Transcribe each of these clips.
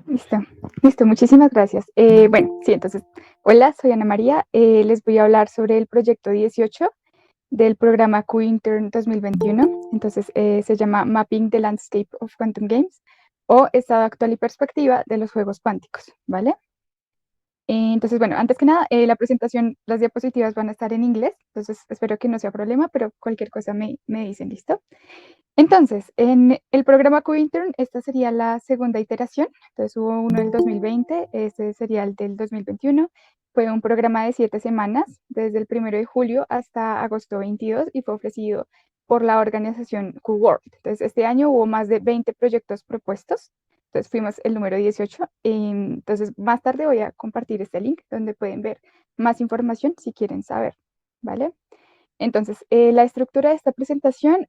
Listo, listo, muchísimas gracias. Bueno, sí, entonces, hola, soy Ana María. Les voy a hablar sobre el proyecto 18 del programa Q-Intern 2021. Entonces, se llama Mapping the Landscape of Quantum Games o Estado actual y perspectiva de los juegos cuánticos, ¿vale? Entonces, bueno, antes que nada, la presentación, las diapositivas van a estar en inglés, entonces espero que no sea problema, pero cualquier cosa me dicen, ¿listo? Entonces, en el programa Q-Intern, esta sería la segunda iteración. Entonces, hubo uno del 2020, este sería el del 2021. Fue un programa de 7 semanas, desde el 1 de julio hasta agosto 22, y fue ofrecido por la organización Q-World. Entonces, este año hubo más de 20 proyectos propuestos. Entonces, fuimos el número 18. Entonces, más tarde voy a compartir este link donde pueden ver más información si quieren saber, ¿vale? Entonces, la estructura de esta presentación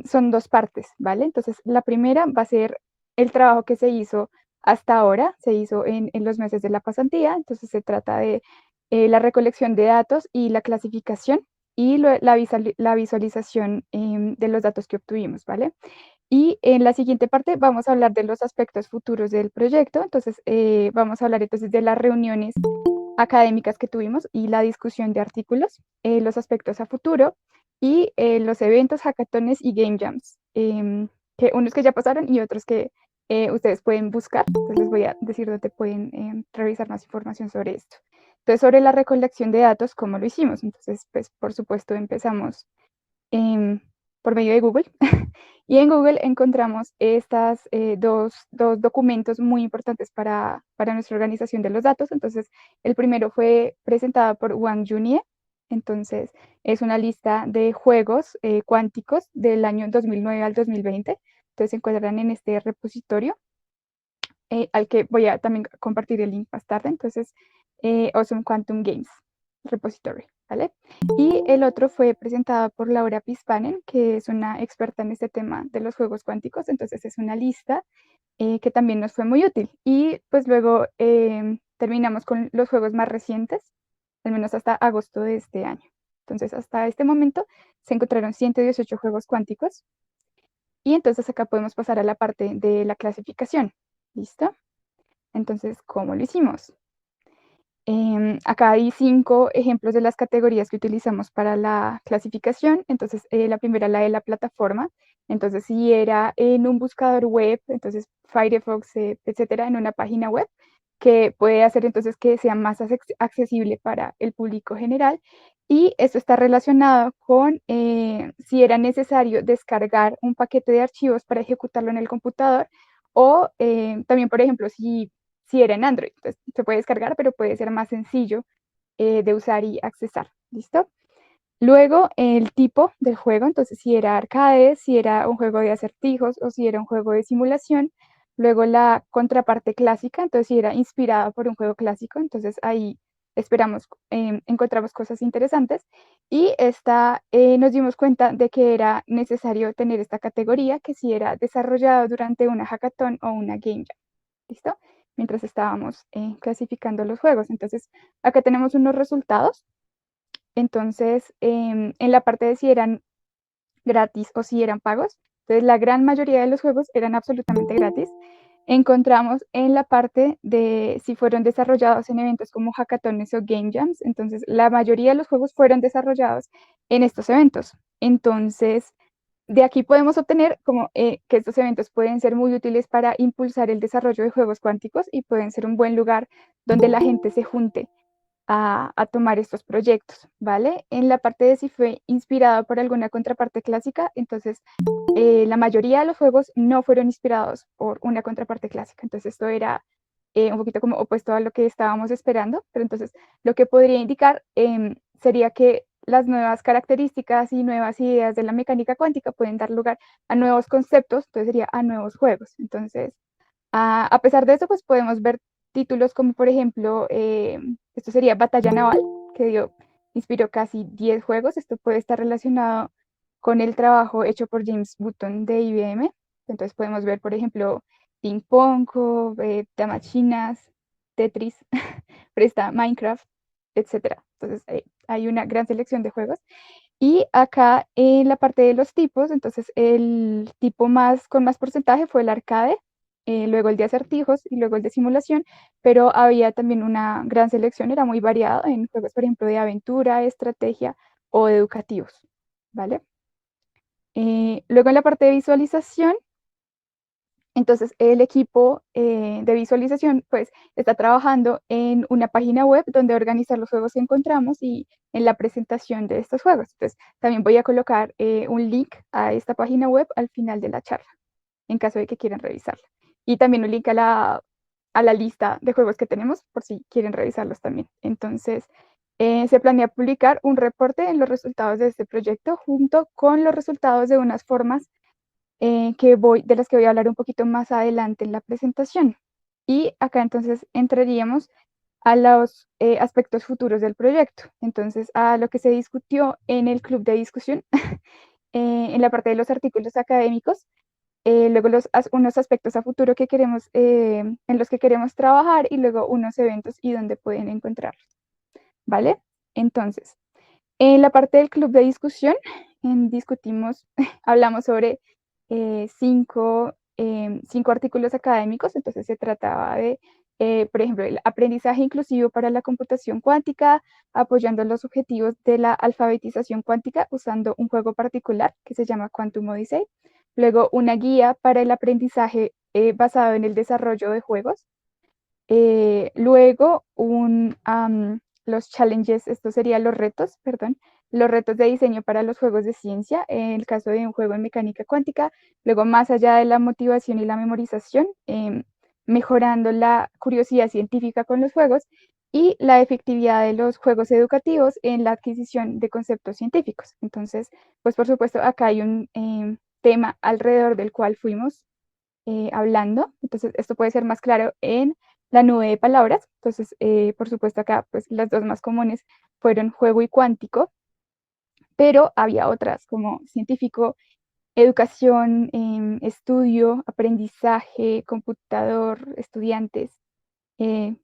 son dos partes, ¿vale? Entonces, la primera va a ser el trabajo que se hizo hasta ahora, se hizo en los meses de la pasantía. Entonces, se trata de la recolección de datos y la clasificación y la visualización de los datos que obtuvimos, ¿vale? Y en la siguiente parte vamos a hablar de los aspectos futuros del proyecto. Entonces, vamos a hablar entonces de las reuniones académicas que tuvimos y la discusión de artículos, los aspectos a futuro y los eventos, hackatones y game jams, que unos que ya pasaron y otros que ustedes pueden buscar. Entonces les voy a decir dónde pueden revisar más información sobre esto. Entonces, sobre la recolección de datos, ¿cómo lo hicimos? Entonces, pues, por supuesto, empezamos por medio de Google. Y en Google encontramos estas dos documentos muy importantes para nuestra organización de los datos. Entonces, el primero fue presentado por Wang Junie. Entonces, es una lista de juegos cuánticos del año 2009 al 2020. Entonces, se encuentran en este repositorio, al que voy a también compartir el link más tarde. Entonces, Awesome Quantum Games Repository, ¿vale? Y el otro fue presentado por Laura Pispanen, que es una experta en este tema de los juegos cuánticos. Entonces, es una lista que también nos fue muy útil. Y pues luego terminamos con los juegos más recientes, al menos hasta agosto de este año. Entonces, hasta este momento se encontraron 118 juegos cuánticos. Y entonces acá podemos pasar a la parte de la clasificación. ¿Listo? Entonces, ¿cómo lo hicimos? Acá hay 5 ejemplos de las categorías que utilizamos para la clasificación. Entonces, la primera, la de la plataforma. Entonces, si era en un buscador web, entonces Firefox, etcétera, en una página web, que puede hacer entonces que sea más accesible para el público general. Y esto está relacionado con si era necesario descargar un paquete de archivos para ejecutarlo en el computador, o también, por ejemplo, si era en Android. Entonces, se puede descargar, pero puede ser más sencillo de usar y accesar. ¿Listo? Luego, el tipo del juego. Entonces, si era arcade, si era un juego de acertijos o si era un juego de simulación. Luego, la contraparte clásica. Entonces, si era inspirada por un juego clásico. Entonces, ahí encontramos cosas interesantes. Y nos dimos cuenta de que era necesario tener esta categoría, que si era desarrollado durante una hackathon o una game jam. ¿Listo? Mientras estábamos clasificando los juegos. Entonces, acá tenemos unos resultados. Entonces, en la parte de si eran gratis o si eran pagos, entonces la gran mayoría de los juegos eran absolutamente gratis. Encontramos en la parte de si fueron desarrollados en eventos como hackatones o game jams. Entonces, la mayoría de los juegos fueron desarrollados en estos eventos. Entonces, de aquí podemos obtener como que estos eventos pueden ser muy útiles para impulsar el desarrollo de juegos cuánticos y pueden ser un buen lugar donde la gente se junte a tomar estos proyectos, ¿vale? En la parte de si fue inspirado por alguna contraparte clásica, entonces la mayoría de los juegos no fueron inspirados por una contraparte clásica. Entonces esto era un poquito como opuesto a lo que estábamos esperando, pero entonces lo que podría indicar sería que las nuevas características y nuevas ideas de la mecánica cuántica pueden dar lugar a nuevos conceptos, entonces sería a nuevos juegos. Entonces, a pesar de eso, pues podemos ver títulos como, por ejemplo, esto sería Batalla Naval, que inspiró casi 10 juegos. Esto puede estar relacionado con el trabajo hecho por James Button de IBM. Entonces podemos ver, por ejemplo, Ping Pong, Damas Chinas, Tetris, pero está Minecraft, etcétera. Entonces hay una gran selección de juegos. Y acá en la parte de los tipos, entonces el tipo con más porcentaje fue el arcade, luego el de acertijos y luego el de simulación, pero había también una gran selección, era muy variado en juegos, por ejemplo, de aventura, estrategia o educativos, ¿vale? Luego en la parte de visualización, entonces el equipo de visualización pues está trabajando en una página web donde organizar los juegos que encontramos y en la presentación de estos juegos. Entonces también voy a colocar un link a esta página web al final de la charla, en caso de que quieran revisarla. Y también un link a la lista de juegos que tenemos por si quieren revisarlos también. Entonces se planea publicar un reporte en los resultados de este proyecto junto con los resultados de unas formas de las que voy a hablar un poquito más adelante en la presentación. Y acá entonces entraríamos a los aspectos futuros del proyecto. Entonces, a lo que se discutió en el club de discusión, en la parte de los artículos académicos, luego unos aspectos a futuro que queremos, en los que queremos trabajar y luego unos eventos y dónde pueden encontrarlos. ¿Vale? Entonces, en la parte del club de discusión, hablamos sobre 5 artículos académicos, entonces se trataba de, por ejemplo, el aprendizaje inclusivo para la computación cuántica, apoyando los objetivos de la alfabetización cuántica usando un juego particular que se llama Quantum Odyssey. Luego, una guía para el aprendizaje basado en el desarrollo de juegos. Luego, los challenges, estos serían los retos, perdón, los retos de diseño para los juegos de ciencia, en el caso de un juego en mecánica cuántica. Luego, más allá de la motivación y la memorización, mejorando la curiosidad científica con los juegos y la efectividad de los juegos educativos en la adquisición de conceptos científicos. Entonces, pues por supuesto, acá hay un tema alrededor del cual fuimos hablando. Entonces, esto puede ser más claro en la nube de palabras. Entonces, por supuesto, acá pues las dos más comunes fueron juego y cuántico, pero había otras como científico, educación, estudio, aprendizaje, computador, estudiantes,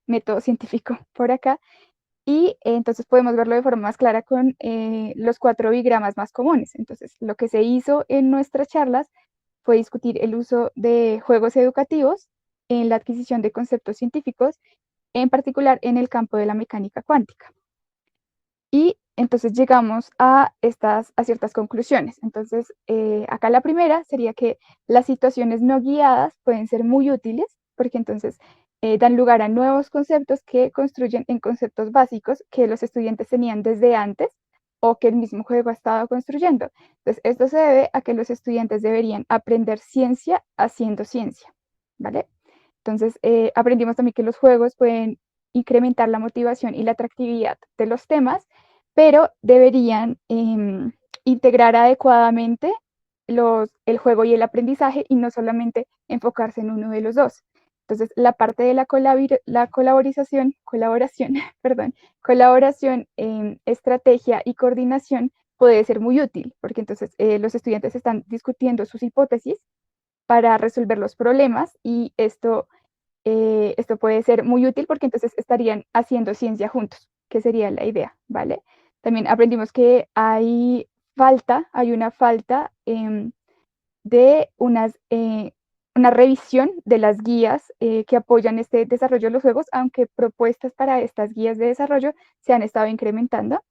método científico por acá. Y entonces podemos verlo de forma más clara con los 4 bigramas más comunes. Entonces, lo que se hizo en nuestras charlas fue discutir el uso de juegos educativos en la adquisición de conceptos científicos, en particular en el campo de la mecánica cuántica. Y entonces llegamos a ciertas conclusiones. Entonces, acá la primera sería que las situaciones no guiadas pueden ser muy útiles, porque entonces dan lugar a nuevos conceptos que construyen en conceptos básicos que los estudiantes tenían desde antes o que el mismo juego ha estado construyendo. Entonces, esto se debe a que los estudiantes deberían aprender ciencia haciendo ciencia, ¿vale? Entonces, aprendimos también que los juegos pueden incrementar la motivación y la atractividad de los temas, pero deberían integrar adecuadamente el juego y el aprendizaje y no solamente enfocarse en uno de los dos. Entonces, la parte de la colaboración, perdón, colaboración, estrategia y coordinación puede ser muy útil, porque entonces los estudiantes están discutiendo sus hipótesis para resolver los problemas y esto puede ser muy útil porque entonces estarían haciendo ciencia juntos, que sería la idea, ¿vale? También aprendimos que hay una falta de una revisión de las guías que apoyan este desarrollo de los juegos, aunque propuestas para estas guías de desarrollo se han estado incrementando,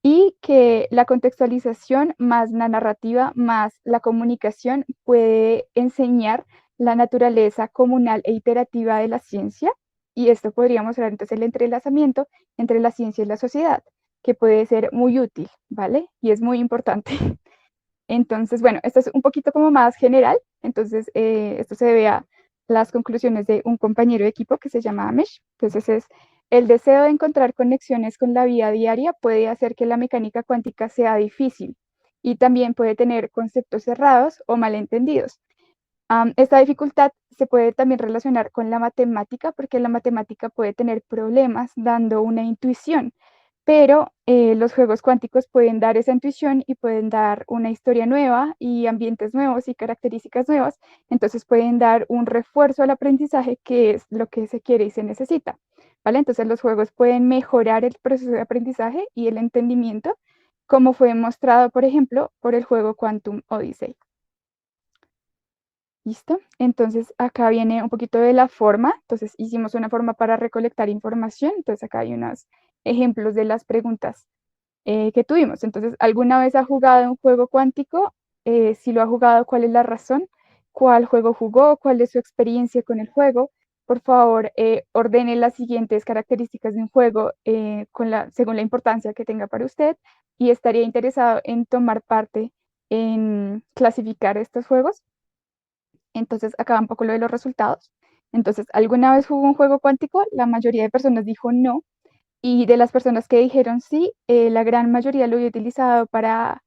y que la contextualización más la narrativa más la comunicación puede enseñar la naturaleza comunal e iterativa de la ciencia, y esto podría mostrar entonces el entrelazamiento entre la ciencia y la sociedad, que puede ser muy útil, ¿vale? Y es muy importante. Entonces, bueno, esto es un poquito como más general, entonces esto se debe a las conclusiones de un compañero de equipo que se llama Amesh. Entonces es el deseo de encontrar conexiones con la vida diaria puede hacer que la mecánica cuántica sea difícil y también puede tener conceptos cerrados o malentendidos. Esta dificultad se puede también relacionar con la matemática, porque la matemática puede tener problemas dando una intuición, pero los juegos cuánticos pueden dar esa intuición y pueden dar una historia nueva y ambientes nuevos y características nuevas, entonces pueden dar un refuerzo al aprendizaje, que es lo que se quiere y se necesita. ¿vale? Entonces los juegos pueden mejorar el proceso de aprendizaje y el entendimiento, como fue mostrado, por ejemplo, por el juego Quantum Odyssey. ¿Listo? Entonces acá viene un poquito de la forma. Entonces hicimos una forma para recolectar información. Entonces acá hay unos ejemplos de las preguntas que tuvimos. Entonces, ¿alguna vez ha jugado un juego cuántico? Si lo ha jugado, ¿cuál es la razón? ¿Cuál juego jugó? ¿Cuál es su experiencia con el juego? Por favor, ordene las siguientes características de un juego según la importancia que tenga para usted y estaría interesado en tomar parte en clasificar estos juegos. Entonces, acá va un poco lo de los resultados. Entonces, ¿alguna vez jugó un juego cuántico? La mayoría de personas dijo no. Y de las personas que dijeron sí, la gran mayoría lo había utilizado para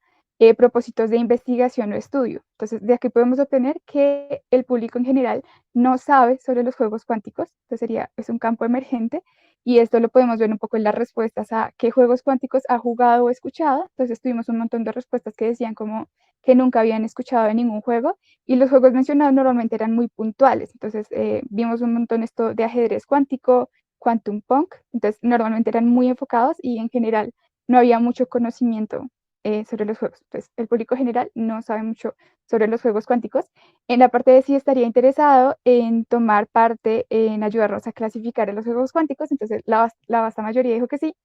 propósitos de investigación o estudio. Entonces, de aquí podemos obtener que el público en general no sabe sobre los juegos cuánticos. Entonces, es un campo emergente. Y esto lo podemos ver un poco en las respuestas a qué juegos cuánticos ha jugado o escuchado. Entonces, tuvimos un montón de respuestas que decían como que nunca habían escuchado de ningún juego. Y los juegos mencionados normalmente eran muy puntuales. Entonces, vimos un montón esto de ajedrez cuántico, Quantum Punk, entonces normalmente eran muy enfocados y en general no había mucho conocimiento sobre los juegos. Entonces el público general no sabe mucho sobre los juegos cuánticos. En la parte de si estaría interesado en tomar parte en ayudarnos a clasificar los juegos cuánticos, entonces la vasta mayoría dijo que sí.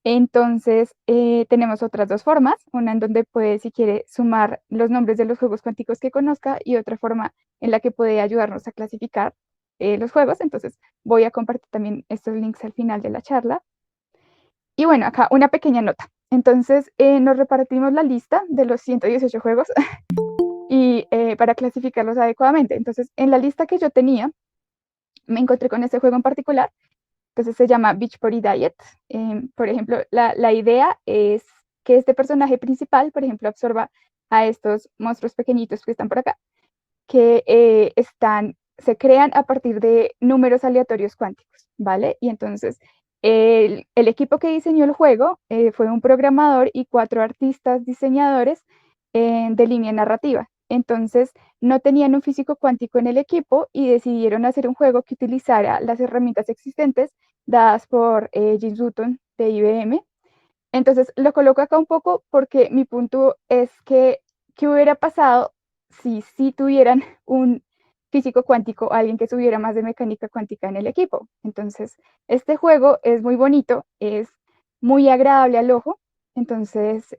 Entonces tenemos otras dos formas, una en donde puede, si quiere, sumar los nombres de los juegos cuánticos que conozca y otra forma en la que puede ayudarnos a clasificar los juegos. Entonces voy a compartir también estos links al final de la charla. Y bueno, acá una pequeña nota. Entonces nos repartimos la lista de los 118 juegos y para clasificarlos adecuadamente. Entonces en la lista que yo tenía, me encontré con este juego en particular. Entonces se llama Beach Party Diet. Por ejemplo, la idea es que este personaje principal, por ejemplo, absorba a estos monstruos pequeñitos que están por acá, que se crean a partir de números aleatorios cuánticos, ¿vale? Y entonces el equipo que diseñó el juego fue un programador y 4 artistas diseñadores de línea narrativa. Entonces no tenían un físico cuántico en el equipo y decidieron hacer un juego que utilizara las herramientas existentes dadas por James Dutton de IBM. Entonces lo coloco acá un poco porque mi punto es que, ¿qué hubiera pasado si sí tuvieran un físico cuántico, alguien que supiera más de mecánica cuántica en el equipo? Entonces, este juego es muy bonito, es muy agradable al ojo, entonces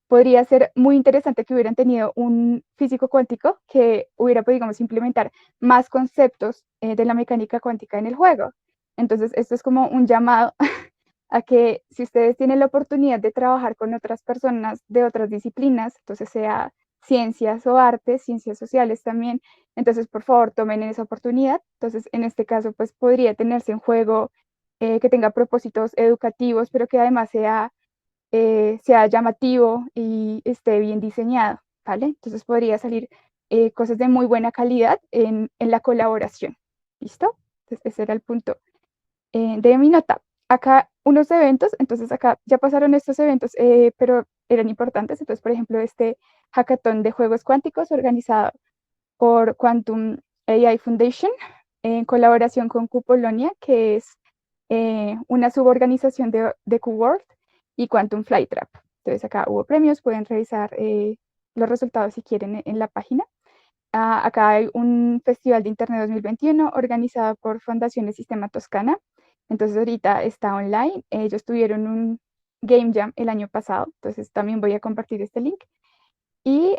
podría ser muy interesante que hubieran tenido un físico cuántico que hubiera podido, digamos, implementar más conceptos de la mecánica cuántica en el juego. Entonces, esto es como un llamado a que si ustedes tienen la oportunidad de trabajar con otras personas de otras disciplinas, entonces sea ciencias o artes, ciencias sociales también, entonces por favor tomen esa oportunidad. Entonces en este caso pues podría tenerse un juego que tenga propósitos educativos, pero que además sea llamativo y esté bien diseñado, ¿vale? Entonces podría salir cosas de muy buena calidad en la colaboración, ¿listo? Entonces ese era el punto de mi nota. Acá unos eventos, entonces acá ya pasaron estos eventos, pero eran importantes. Entonces, por ejemplo, este hackathon de juegos cuánticos organizado por Quantum AI Foundation en colaboración con QPolonia, que es una suborganización de QWorld y Quantum Flytrap. Entonces acá hubo premios, pueden revisar los resultados si quieren en la página. Acá hay un festival de Internet 2021 organizado por Fundación Sistema Toscana. Entonces ahorita está online. Ellos tuvieron un Game Jam el año pasado, entonces también voy a compartir este link. Y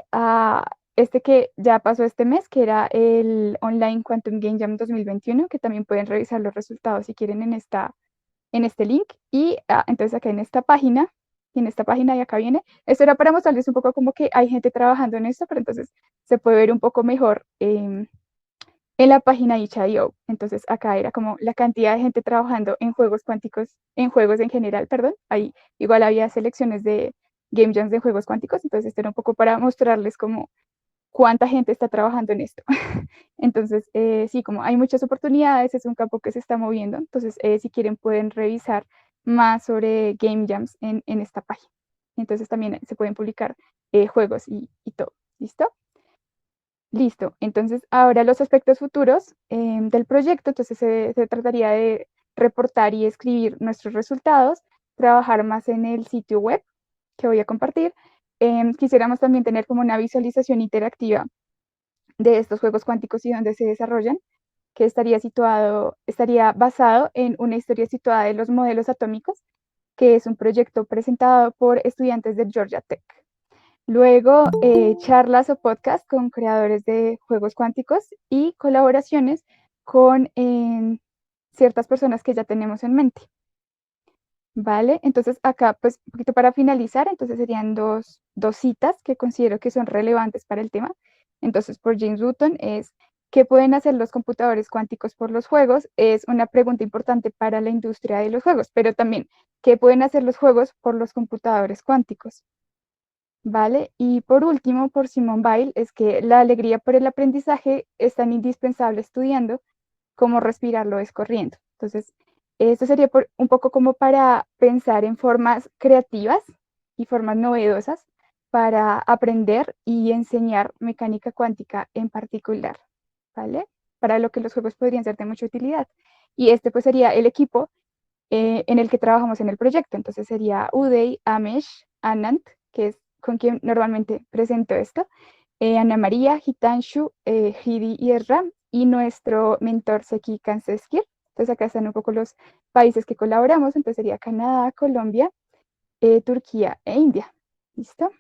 este que ya pasó este mes, que era el Online Quantum Game Jam 2021, que también pueden revisar los resultados si quieren en este link. Y entonces acá en esta página y acá viene. Esto era para mostrarles un poco como que hay gente trabajando en esto, pero entonces se puede ver un poco mejor en la página itch.io. Entonces acá era como la cantidad de gente trabajando en juegos cuánticos, en juegos en general, perdón. Ahí igual había selecciones de game jams de juegos cuánticos, entonces esto era un poco para mostrarles como cuánta gente está trabajando en esto. Entonces, sí, como hay muchas oportunidades, es un campo que se está moviendo, entonces si quieren pueden revisar más sobre game jams en esta página. Entonces también se pueden publicar juegos y todo. ¿Listo? Listo. Entonces, ahora los aspectos futuros del proyecto, entonces se trataría de reportar y escribir nuestros resultados, trabajar más en el sitio web que voy a compartir. Quisiéramos también tener como una visualización interactiva de estos juegos cuánticos y dónde se desarrollan, que estaría basado en una historia situada de los modelos atómicos, que es un proyecto presentado por estudiantes de Georgia Tech. Luego, charlas o podcasts con creadores de juegos cuánticos y colaboraciones con ciertas personas que ya tenemos en mente. ¿Vale? Entonces acá, pues un poquito para finalizar, entonces serían dos citas que considero que son relevantes para el tema. Entonces, por James Button es, ¿qué pueden hacer los computadores cuánticos por los juegos? Es una pregunta importante para la industria de los juegos, pero también, ¿qué pueden hacer los juegos por los computadores cuánticos? ¿Vale? Y por último, por Simone Weil, es que la alegría por el aprendizaje es tan indispensable estudiando como respirarlo es corriendo. Entonces, esto sería un poco como para pensar en formas creativas y formas novedosas para aprender y enseñar mecánica cuántica en particular, ¿vale? Para lo que los juegos podrían ser de mucha utilidad. Y este pues sería el equipo en el que trabajamos en el proyecto. Entonces sería Uday, Amesh, Anant, que es con quien normalmente presento esto, Ana María, Hitanshu, Hidi y Ezra, y nuestro mentor Seki Kanseskir. Entonces acá están un poco los países que colaboramos, entonces sería Canadá, Colombia, Turquía e India. ¿Listo?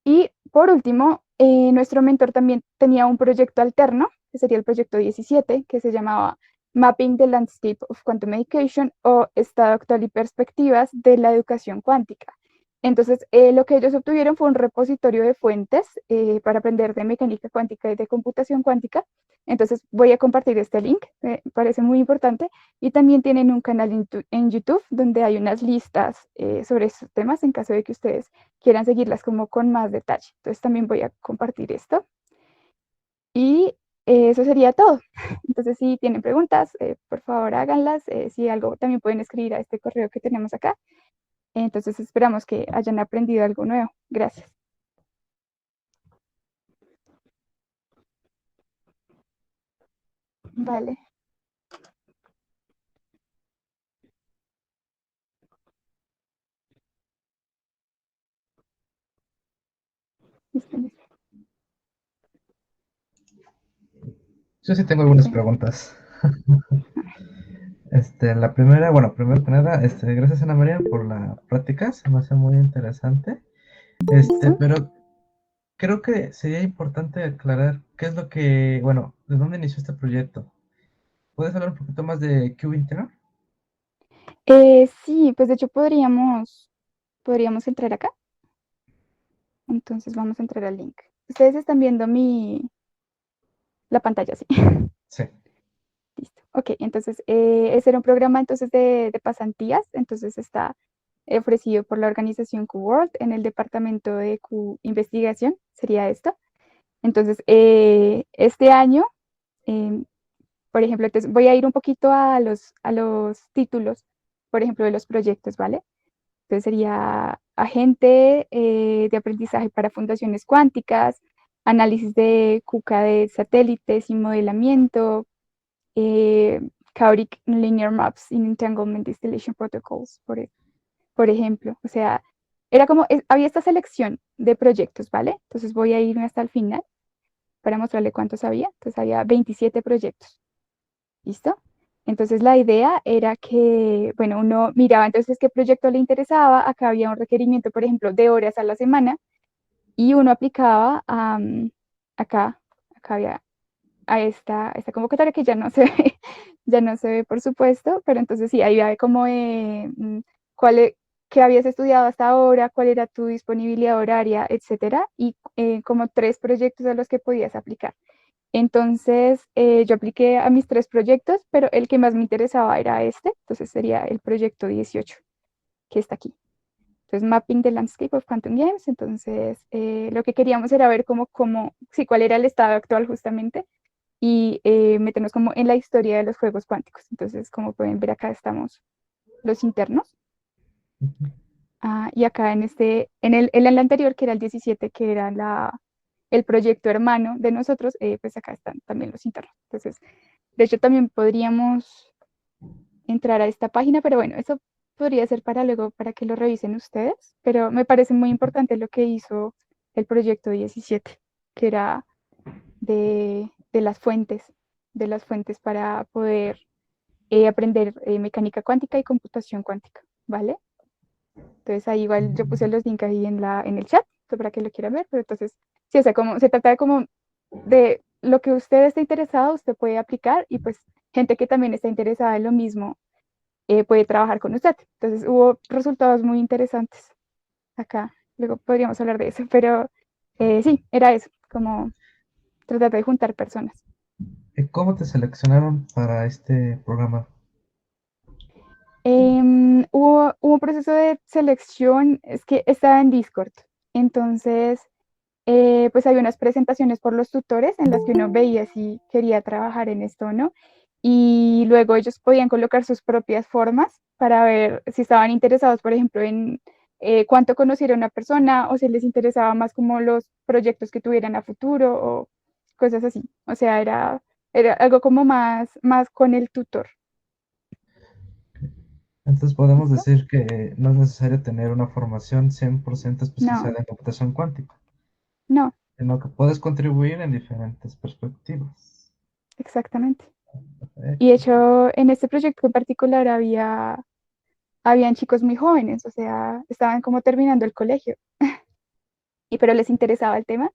Y por último, nuestro mentor también tenía un proyecto alterno, que sería el proyecto 17, que se llamaba Mapping the Landscape of Quantum Education o Estado Actual y Perspectivas de la Educación Cuántica. Entonces, lo que ellos obtuvieron fue un repositorio de fuentes para aprender de mecánica cuántica y de computación cuántica. Entonces, voy a compartir este link, me parece muy importante. Y también tienen un canal en YouTube donde hay unas listas sobre estos temas en caso de que ustedes quieran seguirlas como con más detalle. Entonces, también voy a compartir esto. Y eso sería todo. Entonces, si tienen preguntas, por favor háganlas. Si algo, también pueden escribir a este correo que tenemos acá. Entonces esperamos que hayan aprendido algo nuevo. Gracias. Vale. Yo sí tengo algunas Sí. preguntas. La primera, bueno, primero que nada, gracias Ana María por la práctica, se me hace muy interesante. ¿Listo? Pero creo que sería importante aclarar qué es lo que, bueno, de dónde inició este proyecto. ¿Puedes hablar un poquito más de QInter? Sí, pues de hecho podríamos entrar acá. Entonces vamos a entrar al link. Ustedes están viendo la pantalla, sí. Sí. Listo. Ok, entonces ese era un programa entonces de pasantías. Entonces está ofrecido por la organización QWorld en el departamento de Q Investigación, sería esto. Entonces, este año, em, por ejemplo, entonces voy a ir un poquito a los títulos, por ejemplo, de los proyectos, ¿vale? Entonces sería agente de aprendizaje para fundaciones cuánticas, análisis de KUKA de satélites y modelamiento, Chaotic Linear Maps in Entanglement Distillation Protocols, por ejemplo. O sea, era como, había esta selección de proyectos, ¿vale? Entonces voy a irme hasta el final para mostrarle cuántos había. Entonces había 27 proyectos. ¿Listo? Entonces la idea era que, bueno, uno miraba entonces qué proyecto le interesaba, acá había un requerimiento, por ejemplo, de horas a la semana y uno aplicaba acá, acá había a esta convocatoria que ya no se ve, ya no se ve por supuesto, pero entonces sí, ahí había como cuál, qué habías estudiado hasta ahora, cuál era tu disponibilidad horaria, etcétera, y como 3 proyectos a los que podías aplicar. Entonces, yo apliqué a mis 3 proyectos, pero el que más me interesaba era este, entonces sería el proyecto 18, que está aquí. Entonces, Mapping the Landscape of Quantum Games. Entonces, lo que queríamos era ver sí, cuál era el estado actual justamente y meternos como en la historia de los juegos cuánticos. Entonces, como pueden ver, acá estamos los internos. Y acá en el anterior, que era el 17, que era el proyecto hermano de nosotros, pues acá están también los internos. Entonces, de hecho, también podríamos entrar a esta página, pero bueno, eso podría ser para luego, para que lo revisen ustedes, pero me parece muy importante lo que hizo el proyecto 17, que era de las fuentes para poder aprender mecánica cuántica y computación cuántica, ¿vale? Entonces ahí igual yo puse los links ahí en el chat, para que lo quieran ver, pero entonces, sí, o sea, como se trata de como de lo que usted esté interesado, usted puede aplicar y pues gente que también está interesada en lo mismo puede trabajar con usted. Entonces hubo resultados muy interesantes acá. Luego podríamos hablar de eso, pero sí, era eso, como tratar de juntar personas. ¿Cómo te seleccionaron para este programa? Hubo un proceso de selección, es que estaba en Discord. Entonces, pues había unas presentaciones por los tutores en las que uno veía si quería trabajar en esto o no. Y luego ellos podían colocar sus propias formas para ver si estaban interesados, por ejemplo, en cuánto conociera una persona o si les interesaba más como los proyectos que tuvieran a futuro o cosas así. O sea, era algo como más con el tutor. Entonces podemos ¿Listo? decir que no es necesario tener una formación 100% No, especializada en computación cuántica, no, sino que puedes contribuir en diferentes perspectivas. exactamente. Y de Perfecto. hecho, en este proyecto en particular habían chicos muy jóvenes, o sea, estaban como terminando el colegio, pero les interesaba el tema.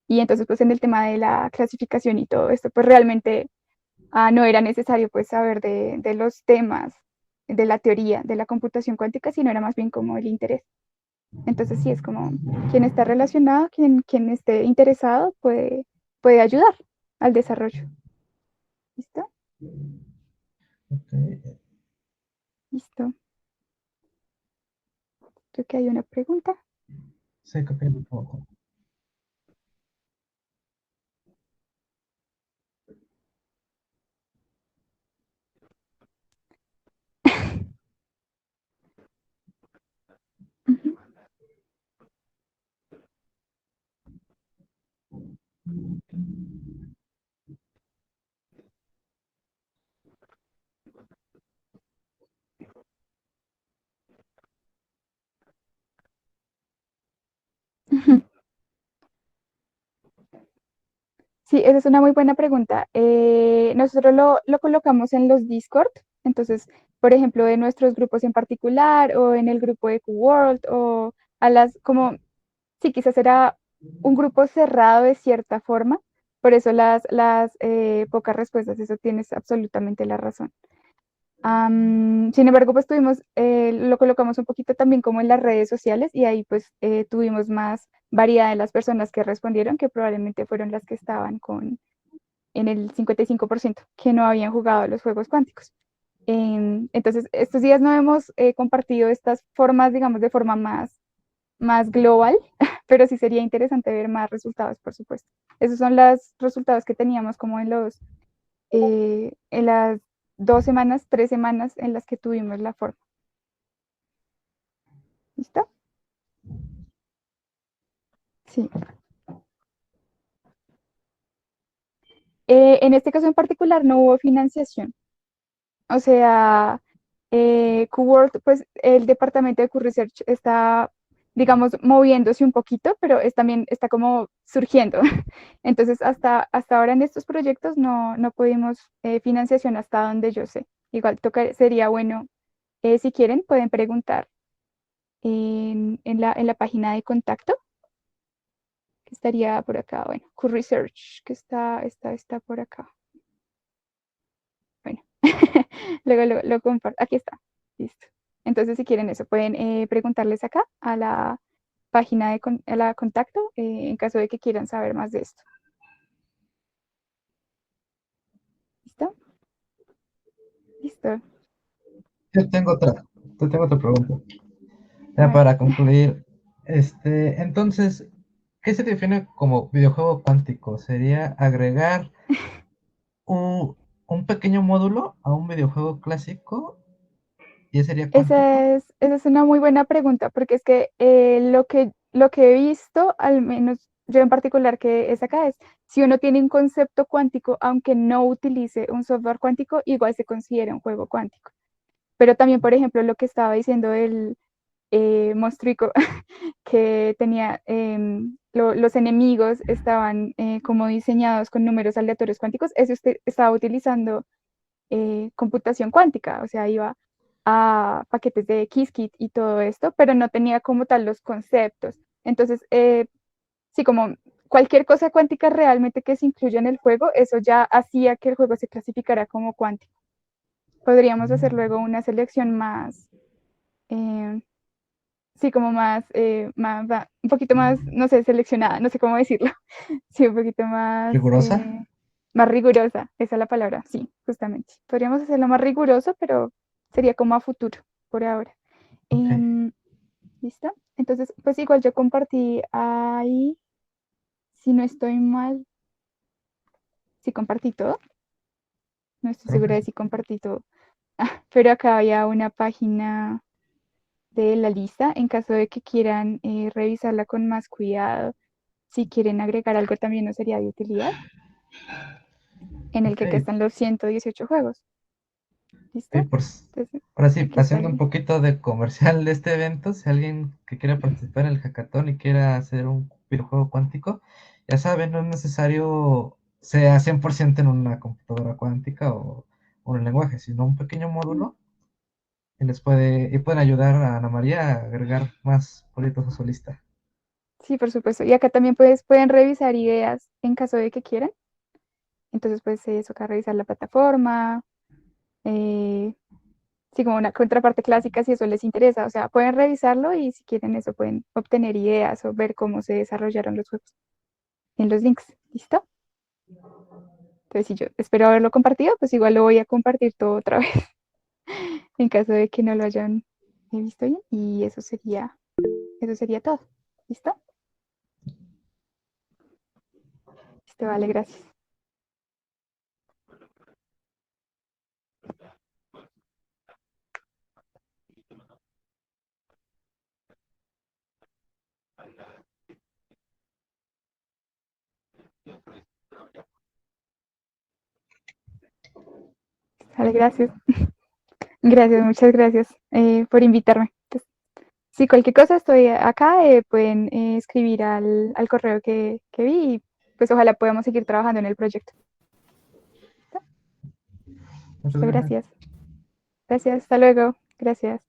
Y entonces, pues en el tema de la clasificación y todo esto, pues realmente no era necesario pues saber de los temas, de la teoría, de la computación cuántica, sino era más bien como el interés. Entonces, sí, es como quien está relacionado, quien esté interesado puede ayudar al desarrollo. ¿Listo? Ok. Listo. Creo que hay una pregunta. Sí, creo que no. Ujú. Ujú. Sí, esa es una muy buena pregunta. Nosotros lo colocamos en los Discord, entonces, por ejemplo, de nuestros grupos en particular o en el grupo de QWorld o a como, sí, quizás era un grupo cerrado de cierta forma, por eso las pocas respuestas, eso tienes absolutamente la razón. Sin embargo, pues lo colocamos un poquito también como en las redes sociales y ahí pues tuvimos más variedad de las personas que respondieron, que probablemente fueron las que estaban en el 55% que no habían jugado los juegos cuánticos. Entonces, estos días no hemos compartido estas formas, digamos, de forma más global, pero sí sería interesante ver más resultados, por supuesto. Esos son los resultados que teníamos como en las 2 semanas, 3 semanas en las que tuvimos la forma. ¿Listo? Sí. En este caso en particular no hubo financiación. O sea, QWorld, pues el departamento de Q-Research está, digamos, moviéndose un poquito, pero también está como surgiendo. Entonces, hasta ahora en estos proyectos no pudimos financiación hasta donde yo sé. Igual sería bueno, si quieren, pueden preguntar en la página de contacto, que estaría por acá. Bueno, Q-Research, que está por acá. Bueno, luego lo comparto. Aquí está. Listo. Entonces, si quieren eso, pueden preguntarles acá a la página a la contacto en caso de que quieran saber más de esto. ¿Listo? Listo. Yo tengo otra pregunta. A Ya ver. para concluir, entonces, ¿qué se define como videojuego cuántico? ¿Sería agregar un pequeño módulo a un videojuego clásico y sería cuántico? Esa es una muy buena pregunta, porque es que lo que he visto, al menos yo en particular que es acá, es si uno tiene un concepto cuántico, aunque no utilice un software cuántico, igual se considera un juego cuántico. pero también, por ejemplo, lo que estaba diciendo el monstruico, que tenía, los enemigos estaban como diseñados con números aleatorios cuánticos, eso estaba utilizando computación cuántica, o sea, iba a paquetes de Qiskit y todo esto, pero no tenía como tal los conceptos. Entonces, sí, como cualquier cosa cuántica realmente que se incluya en el juego, eso ya hacía que el juego se clasificara como cuántico. Podríamos hacer Mm, luego una selección más, eh, sí, como más, un poquito más, no sé, seleccionada, no sé cómo decirlo, sí, un poquito ¿Rigurosa? más rigurosa, esa es la palabra, sí, justamente. Podríamos hacerlo más riguroso, pero sería como a futuro, por ahora. Ok. Em, ¿Listo? Entonces, pues igual yo compartí ahí, si no estoy mal, si compartí todo, no estoy Creo que segura de sí. si compartí todo, pero acá había una página de la lista en caso de que quieran revisarla con más cuidado. Si quieren agregar algo también nos sería de utilidad, en el que acá Ok. están los 118 juegos. Sí, ¿Listo? Entonces, ahora sí, aquí está haciendo un el... poquito de comercial de este evento, si alguien que quiera participar en el hackathon y quiera hacer un videojuego cuántico, ya saben, no es necesario sea 100% en una computadora cuántica o en el lenguaje, sino un pequeño módulo y pueden ayudar a Ana María a agregar más proyectos a su lista. Sí, por supuesto. Y acá también pueden revisar ideas en caso de que quieran. Entonces, pues eso, acá revisar la plataforma, eh, sí, como una contraparte clásica si eso les interesa. O sea, pueden revisarlo y si quieren eso pueden obtener ideas o ver cómo se desarrollaron los juegos en los links. ¿Listo? Entonces, si yo espero haberlo compartido, pues igual lo voy a compartir todo otra vez en caso de que no lo hayan visto bien. Y eso sería todo. ¿Listo? Listo, vale, gracias. Vale, gracias. Gracias, muchas gracias por invitarme. Entonces, si cualquier cosa estoy acá, pueden escribir al correo que vi y pues ojalá podamos seguir trabajando en el proyecto. Muchas Listo, gracias. gracias. Gracias, hasta luego. Gracias.